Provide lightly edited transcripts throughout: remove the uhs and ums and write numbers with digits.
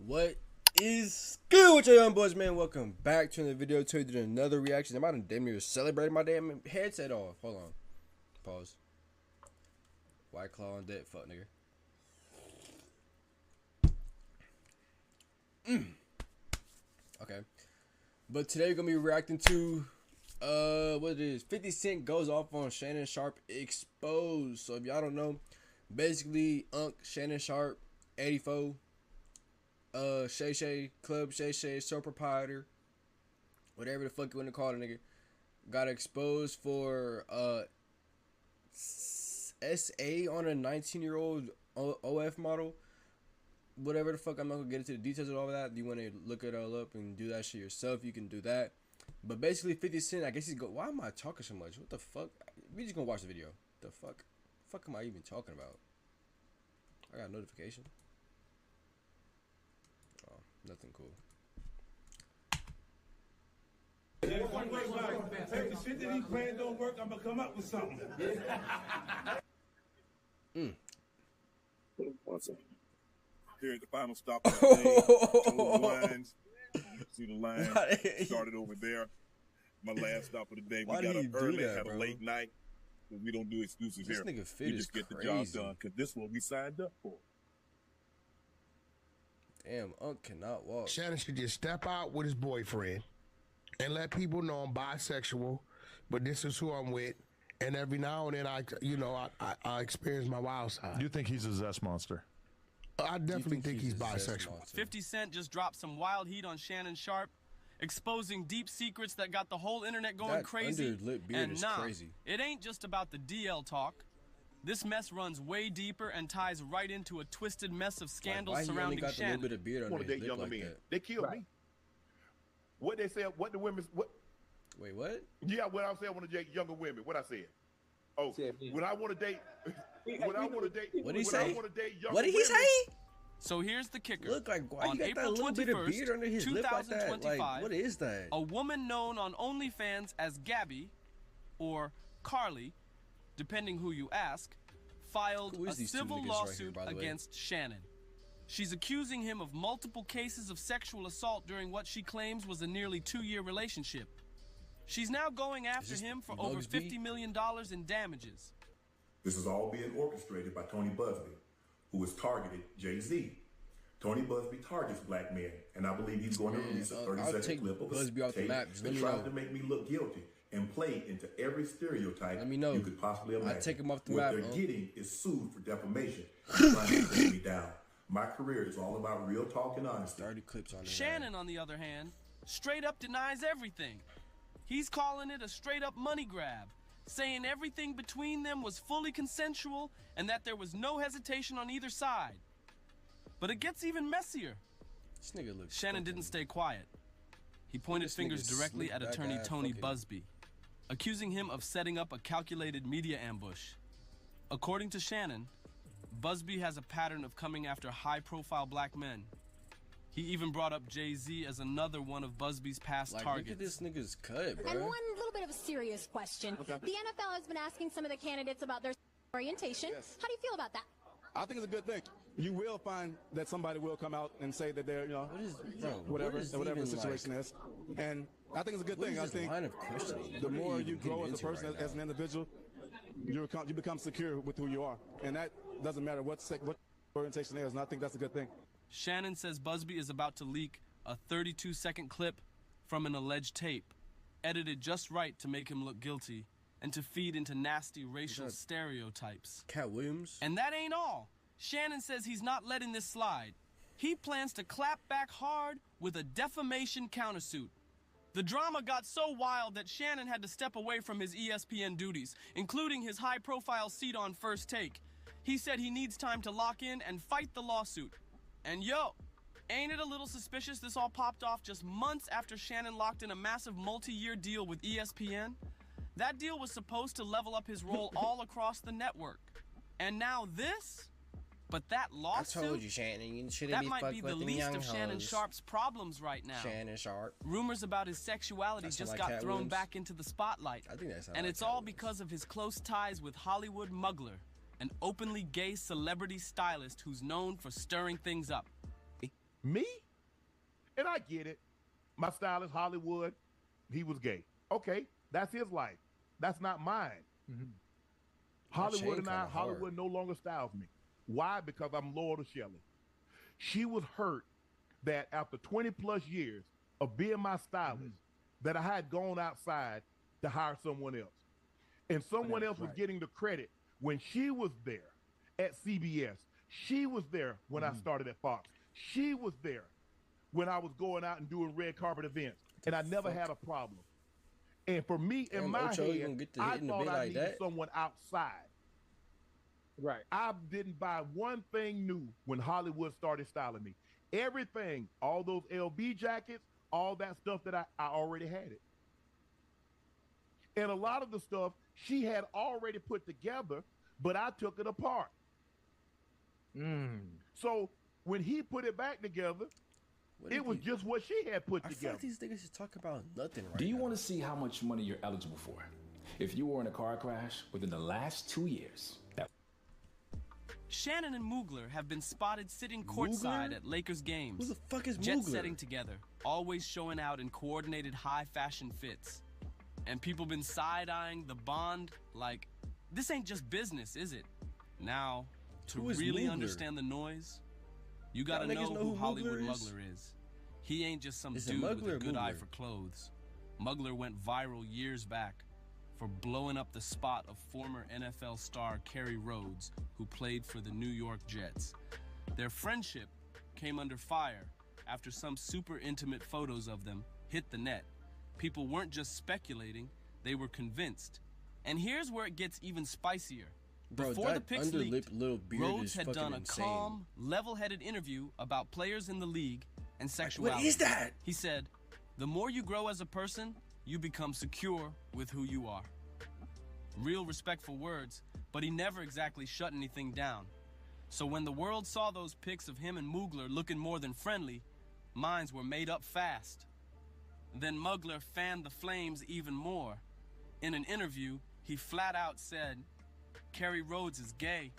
What is good with your young boys, man? Welcome back to another video. Today, doing another reaction. I'm about to damn near celebrate my damn headset off. Hold on. Pause. White Claw on deck. Fuck, nigga. Okay. But today, we're going to be reacting to, what it is. 50 Cent goes off on Shannon Sharpe exposed. So, if y'all don't know, basically, Shannon Sharpe, 84. Shay Club Shay sole proprietor, whatever the fuck you want to call it, nigga, got exposed for SA on a 19-year-old OF model, whatever the fuck. I'm not gonna get into the details of all of that. If you want to look it all up and do that shit yourself, you can do that. But basically, 50 Cent, I guess he's go. Why am I talking so much? What the fuck? We just gonna watch the video. The fuck am I even talking about? I got a notification. Nothing cool. Hey, if the shit that he's playing don't work, I'm gonna come up with something. Here's the final stop of the day. Lines. See the line started over there. My last stop of the day. We got up early, had a late night. We don't do excuses here. Nigga fit we just get the job done because this is what we signed up for. Damn, cannot walk. Shannon should just step out with his boyfriend and let people know I'm bisexual, but this is who I'm with. And every now and then, I experience my wild side. You think he's a zest monster? I definitely think he's bisexual. 50 Cent just dropped some wild heat on Shannon Sharpe, exposing deep secrets that got the whole internet going crazy. Underlit beard is crazy. It ain't just about the DL talk. This mess runs way deeper and ties right into a twisted mess of scandals surrounding Shannon. Bit of beard on Want to date younger men? They killed me. What they say? What the women? What? Wait, what? Yeah, what I say? I want to date younger women. What I said? Oh, when I want to date. When I want to date. What did he say? What did he say? So here's the kicker. Look like why on you got April that little bit of beard under his lip like that? Like, what is that? A woman known on OnlyFans as Gabby or Carly, depending who you ask, filed a civil lawsuit against Shannon. She's accusing him of multiple cases of sexual assault during what she claims was a nearly 2-year relationship. She's now going after him for over $50 million in damages. This is all being orchestrated by Tony Busby, who has targeted Jay-Z. Tony Busby targets black men, and I believe he's going to release a 30-second clip of a tape that tries to make me look guilty and play into every stereotype you could possibly imagine. I take him off the what map. They're getting is sued for defamation, trying to take me down. My career is all about real talk and honesty. 30 clips on Shannon, on the other hand, straight up denies everything. He's calling it a straight up money grab, saying everything between them was fully consensual and that there was no hesitation on either side. But it gets even messier. This nigga looks Shannon didn't stay quiet. He pointed fingers directly at attorney Tony Busby, accusing him of setting up a calculated media ambush. According to Shannon, Busby has a pattern of coming after high-profile black men. He even brought up Jay-Z as another one of Busby's past targets. Look at this nigga's cut, bro. And one little bit of a serious question. Okay. The NFL has been asking some of the candidates about their orientation. Yes. How do you feel about that? I think it's a good thing. You will find that somebody will come out and say that they're, whatever the situation is. And I think it's a good thing. I think the more you grow as a person, as an individual, you become secure with who you are. And that doesn't matter what orientation is, and I think that's a good thing. Shannon says Busby is about to leak a 32-second clip from an alleged tape, edited just right to make him look guilty and to feed into nasty racial stereotypes. Cat Williams? And that ain't all. Shannon says he's not letting this slide. He plans to clap back hard with a defamation countersuit. The drama got so wild that Shannon had to step away from his ESPN duties, including his high-profile seat on First Take. He said he needs time to lock in and fight the lawsuit. And yo, ain't it a little suspicious this all popped off just months after Shannon locked in a massive multi-year deal with ESPN? That deal was supposed to level up his role all across the network. And now this? But that lawsuit? I told you, Shannon, you shouldn't that be might be the least of Shannon hoes. Sharpe's problems right now. Shannon Sharpe. Rumors about his sexuality just got thrown back into the spotlight. I think that's and it's all because of his close ties with Hollywood Muggler, an openly gay celebrity stylist who's known for stirring things up. Me? And I get it. My stylist, Hollywood, he was gay. Okay, that's his life. That's not mine. Mm-hmm. Hollywood no longer styles me. Why? Because I'm loyal to Shelly. She was hurt that after 20 plus years of being my stylist, that I had gone outside to hire someone else. And someone else was getting the credit when she was there at CBS. She was there when I started at Fox. She was there when I was going out and doing red carpet events. And I never had a problem. And for me, in my head, I thought I needed someone outside. Right. I didn't buy one thing new when Hollywood started styling me. Everything, all those LB jackets, all that stuff that I already had it. And a lot of the stuff she had already put together, but I took it apart. So when he put it back together, it was just what she had put together. I feel like these niggas is talking about nothing right now. Do you want to see how much money you're eligible for? If you were in a car crash within the last 2 years. Shannon and Mugler have been spotted sitting courtside at Lakers games. Who the fuck is Mugler? Jet setting together, always showing out in coordinated high fashion fits. And people been side-eyeing the bond like, this ain't just business, is it? Now, to really Mugler? Understand the noise, you gotta know who Hollywood Mugler is. He ain't just some dude with a good eye for clothes. Mugler went viral years back for blowing up the spot of former NFL star Kerry Rhodes, who played for the New York Jets. Their friendship came under fire after some super intimate photos of them hit the net. People weren't just speculating, they were convinced. And here's where it gets even spicier. Bro, before the pics leaked, little beard Rhodes is had fucking done a insane. calm, level-headed interview about players in the league and sexuality. What is that? He said, the more you grow as a person, you become secure with who you are. Real respectful words, but he never exactly shut anything down. So when the world saw those pics of him and Mugler looking more than friendly, minds were made up fast. Then Mugler fanned the flames even more. In an interview, he flat out said, Kerry Rhodes is gay,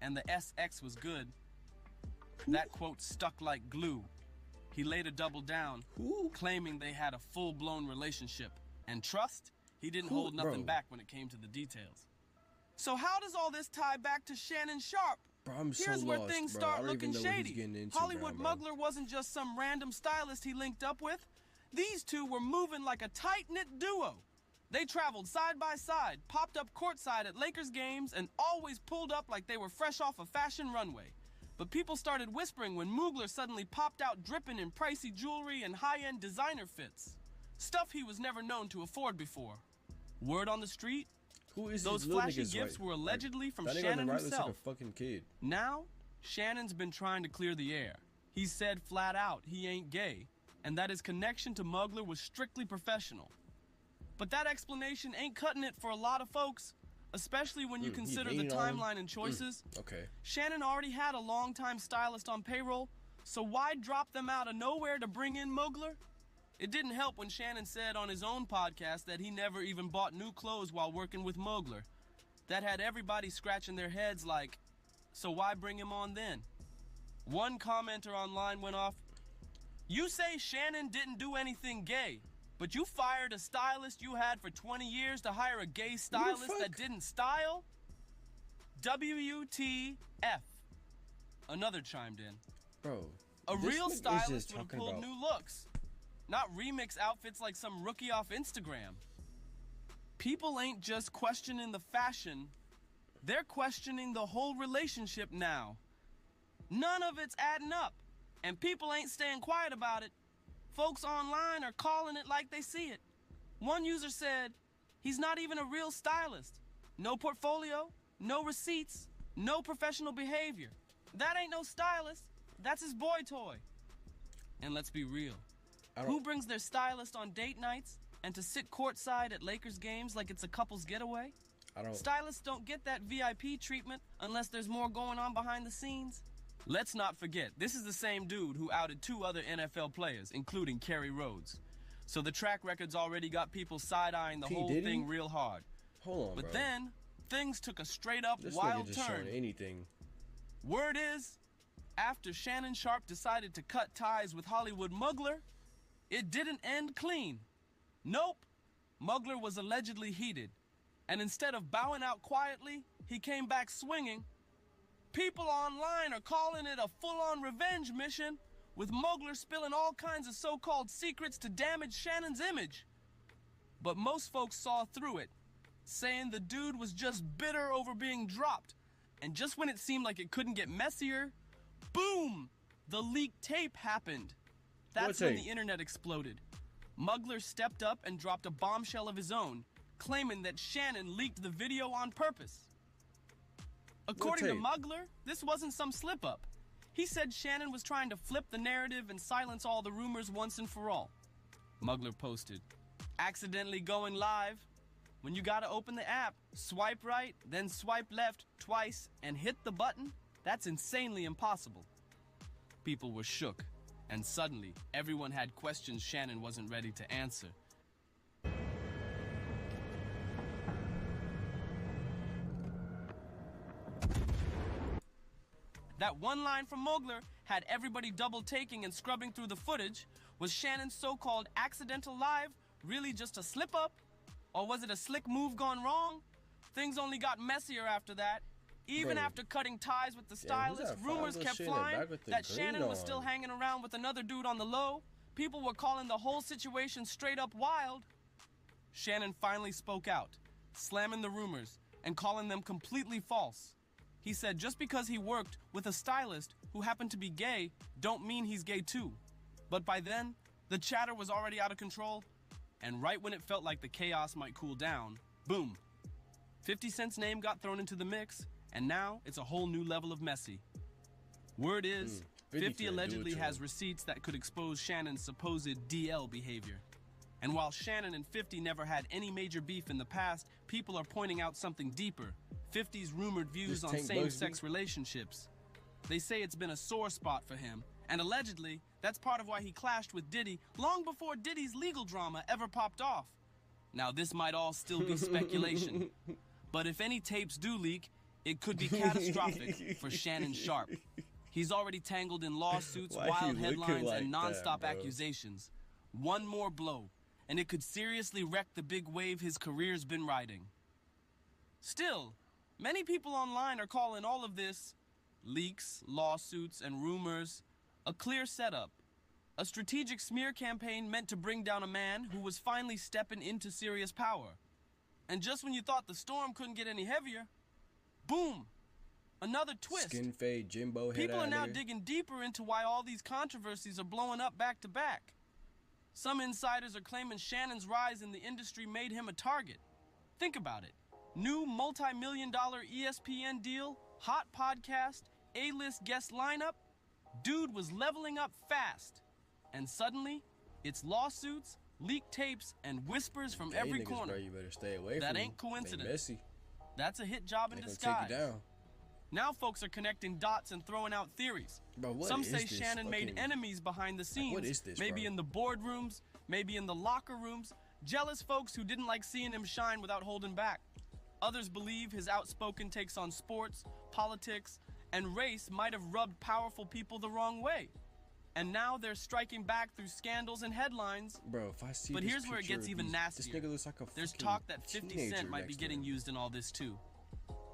and the SX was good. That quote stuck like glue. He later doubled down, claiming they had a full-blown relationship. And trust, he didn't hold nothing back when it came to the details. So how does all this tie back to Shannon Sharpe? Bro, I'm Here's so where lost, things bro. start looking shady. Hollywood bro. Mugler wasn't just some random stylist he linked up with. These two were moving like a tight-knit duo. They traveled side by side, popped up courtside at Lakers games, and always pulled up like they were fresh off a fashion runway. But people started whispering when Mugler suddenly popped out dripping in pricey jewelry and high-end designer fits. Stuff he was never known to afford before. Word on the street? Who is those flashy gifts were allegedly from Shannon himself. Like a fucking kid. Now, Shannon's been trying to clear the air. He said flat out he ain't gay, and that his connection to Mugler was strictly professional. But that explanation ain't cutting it for a lot of folks, especially when you consider the timeline and choices. Okay. Shannon already had a longtime stylist on payroll, so why drop them out of nowhere to bring in Mugler? It didn't help when Shannon said on his own podcast that he never even bought new clothes while working with Mugler. That had everybody scratching their heads like, so why bring him on then? One commenter online went off, you say Shannon didn't do anything gay, but you fired a stylist you had for 20 years to hire a gay stylist that didn't style? WTF. Another chimed in. Bro, a real stylist would have pulled new looks, not remix outfits like some rookie off Instagram. People ain't just questioning the fashion, they're questioning the whole relationship now. None of it's adding up, and people ain't staying quiet about it. Folks online are calling it like they see it. One user said, he's not even a real stylist. No portfolio, no receipts, no professional behavior. That ain't no stylist, that's his boy toy. And let's be real. Who brings their stylist on date nights and to sit courtside at Lakers games like it's a couple's getaway? Stylists don't get that VIP treatment unless there's more going on behind the scenes. Let's not forget, this is the same dude who outed 2 other NFL players, including Kerry Rhodes. So the track record's already got people side-eyeing the whole thing real hard. Hold on, but then, things took a straight-up wild turn. Anything. Word is, after Shannon Sharpe decided to cut ties with Hollywood Mugler, it didn't end clean. Nope. Mugler was allegedly heated, and instead of bowing out quietly, he came back swinging. People online are calling it a full-on revenge mission, with Mugler spilling all kinds of so-called secrets to damage Shannon's image. But most folks saw through it, saying the dude was just bitter over being dropped, and just when it seemed like it couldn't get messier, boom! The leaked tape happened. That's when the internet exploded. Mugler stepped up and dropped a bombshell of his own, claiming that Shannon leaked the video on purpose. According to Mugler, this wasn't some slip-up. He said Shannon was trying to flip the narrative and silence all the rumors once and for all. Mugler posted, "Accidentally going live. When you gotta open the app, swipe right, then swipe left twice, and hit the button, that's insanely impossible." People were shook, and suddenly, everyone had questions Shannon wasn't ready to answer. That one line from Mugler had everybody double-taking and scrubbing through the footage. Was Shannon's so-called accidental live really just a slip-up? Or was it a slick move gone wrong? Things only got messier after that. Even after cutting ties with the stylist, rumors kept flying that Shannon was still hanging around with another dude on the low. People were calling the whole situation straight up wild. Shannon finally spoke out, slamming the rumors and calling them completely false. He said just because he worked with a stylist who happened to be gay, don't mean he's gay too. But by then, the chatter was already out of control, and right when it felt like the chaos might cool down, boom. 50 Cent's name got thrown into the mix, and now it's a whole new level of messy. Word is, 50 allegedly has receipts that could expose Shannon's supposed DL behavior. And while Shannon and 50 never had any major beef in the past, people are pointing out something deeper. 50's rumored views on same-sex relationships. They say it's been a sore spot for him, and allegedly, that's part of why he clashed with Diddy long before Diddy's legal drama ever popped off. Now, this might all still be speculation, but if any tapes do leak, it could be catastrophic for Shannon Sharpe. He's already tangled in lawsuits, wild headlines, and non-stop accusations. One more blow, and it could seriously wreck the big wave his career's been riding. Still, many people online are calling all of this leaks, lawsuits, and rumors a clear setup, a strategic smear campaign meant to bring down a man who was finally stepping into serious power. And just when you thought the storm couldn't get any heavier, boom, another twist. Skin fade, Jimbo head. People are now digging deeper into why all these controversies are blowing up back to back. Some insiders are claiming Shannon's rise in the industry made him a target. Think about it. New multi-million-dollar ESPN deal, hot podcast, A-list guest lineup. Dude was leveling up fast. And suddenly, it's lawsuits, leaked tapes, and whispers from every corner. Bro, you better stay away that from ain't coincidence. Messy. That's a hit job in disguise. Take you down. Now folks are connecting dots and throwing out theories. Bro, some say Shannon made enemies behind the scenes. What is this, maybe in the boardrooms, maybe in the locker rooms. Jealous folks who didn't like seeing him shine without holding back. Others believe his outspoken takes on sports, politics, and race might have rubbed powerful people the wrong way. And now they're striking back through scandals and headlines. Bro, if I see But here's where it gets even nastier. This nigga looks like a There's talk that 50 Cent might be getting used in all this too.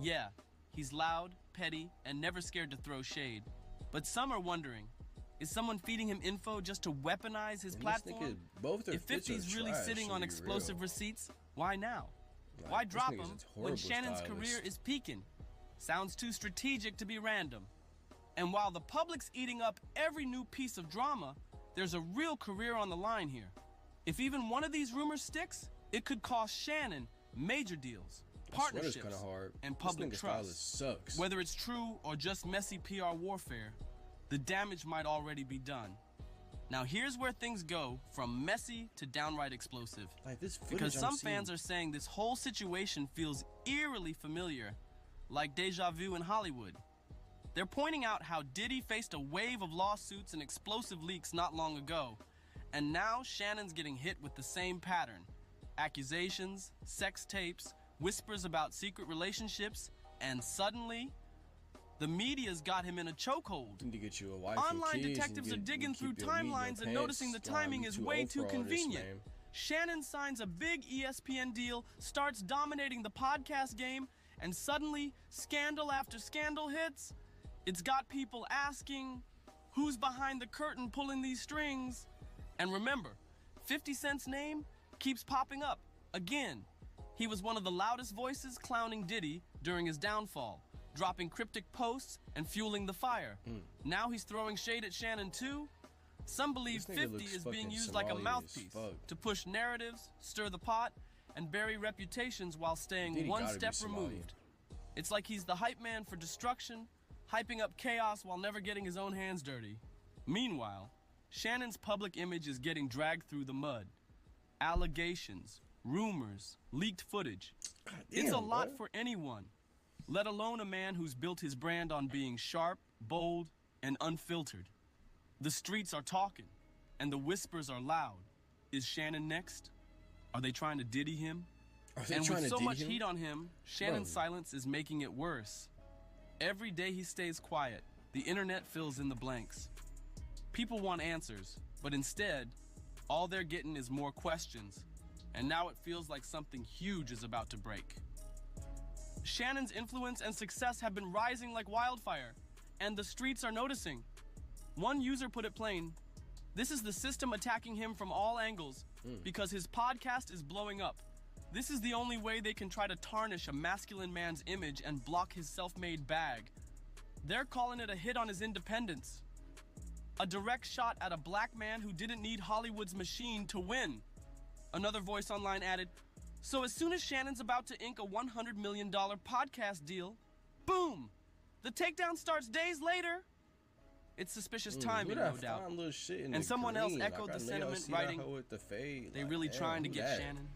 Yeah, he's loud, petty, and never scared to throw shade. But some are wondering, is someone feeding him info just to weaponize his platform? If 50's really sitting on explosive receipts, why now? Like, why drop him when Shannon's career is peaking? Sounds too strategic to be random. And while the public's eating up every new piece of drama, there's a real career on the line here. If even one of these rumors sticks, it could cost Shannon major deals, partnerships, and public trust. Whether it's true or just messy PR warfare, the damage might already be done. Now here's where things go from messy to downright explosive. Like this because some fans are saying this whole situation feels eerily familiar, like deja vu in Hollywood. They're pointing out how Diddy faced a wave of lawsuits and explosive leaks not long ago, and now Shannon's getting hit with the same pattern. Accusations, sex tapes, whispers about secret relationships, and suddenly, The media's got him in a chokehold. Need to get you a wife Online and kids detectives and are digging through timelines and noticing the timing is way too convenient. Shannon signs a big ESPN deal, starts dominating the podcast game, and suddenly, scandal after scandal hits. It's got people asking, who's behind the curtain pulling these strings? And remember, 50 Cent's name keeps popping up again. He was one of the loudest voices clowning Diddy during his downfall, dropping cryptic posts and fueling the fire. Now he's throwing shade at Shannon too. Some believe 50 is being used like a mouthpiece to push narratives, stir the pot, and bury reputations while staying one step removed. It's like he's the hype man for destruction, hyping up chaos while never getting his own hands dirty. Meanwhile, Shannon's public image is getting dragged through the mud. Allegations, rumors, leaked footage. It's a lot for anyone, let alone a man who's built his brand on being sharp, bold, and unfiltered. The streets are talking, and the whispers are loud. Is Shannon next? Are they trying to Diddy him? And with so much heat on him, Shannon's silence is making it worse. Every day he stays quiet, the internet fills in the blanks. People want answers, but instead, all they're getting is more questions. And now it feels like something huge is about to break. Shannon's influence and success have been rising like wildfire, and the streets are noticing. One user put it plain, this is the system attacking him from all angles because his podcast is blowing up. This is the only way they can try to tarnish a masculine man's image and block his self-made bag. They're calling it a hit on his independence. A direct shot at a black man who didn't need Hollywood's machine to win. Another voice online added, so as soon as Shannon's about to ink a $100 million podcast deal, boom! The takedown starts days later. It's suspicious timing, no doubt. And someone else echoed the sentiment, writing, they really trying to get Shannon.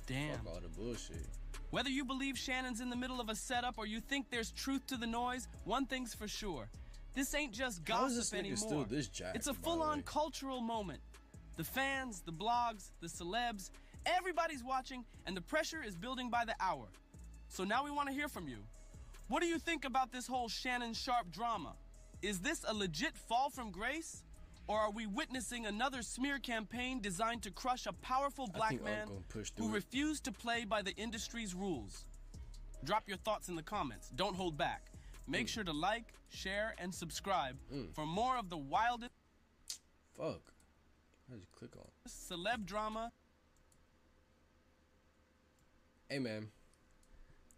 Damn. Fuck all the bullshit. Whether you believe Shannon's in the middle of a setup or you think there's truth to the noise, one thing's for sure. This ain't just gossip anymore. It's a full-on cultural moment. The fans, the blogs, the celebs, everybody's watching, and the pressure is building by the hour. So now we want to hear from you. What do you think about this whole Shannon Sharpe drama? Is this a legit fall from grace? Or are we witnessing another smear campaign designed to crush a powerful black man who refused to play by the industry's rules? Drop your thoughts in the comments. Don't hold back. Make sure to like, share, and subscribe for more of the wildest Fuck. I just click on celeb drama. Hey man,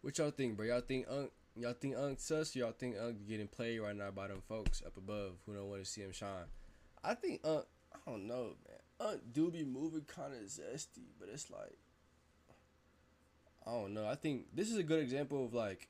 what y'all think, bro? Y'all think Unc sus? Y'all think Unc getting played right now by them folks up above who don't want to see him shine? I think Unc, I don't know, man. Unc do be moving kind of zesty, but it's like, I don't know. I think this is a good example of like,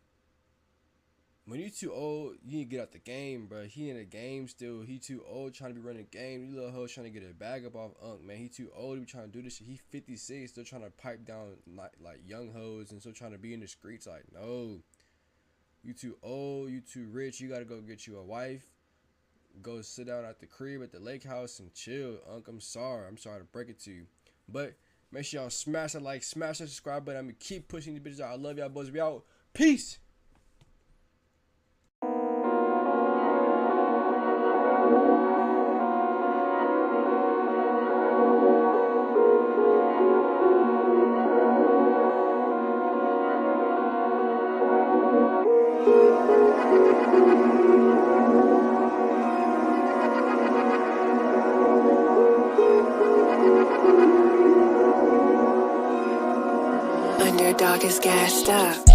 when you too old, you need to get out the game, bro. He in the game still. He too old trying to be running the game. You little hoes trying to get a bag up off Unc, man. He too old to be trying to do this shit. He 56, still trying to pipe down like young hoes and still trying to be in the streets. Like, no. You too old. You too rich. You got to go get you a wife. Go sit down at the crib at the lake house and chill. Unc, I'm sorry. I'm sorry to break it to you. But make sure y'all smash that like, smash that subscribe button. I'm going to keep pushing the bitches out. I love y'all, boys. We out. Peace. Underdog is gassed up.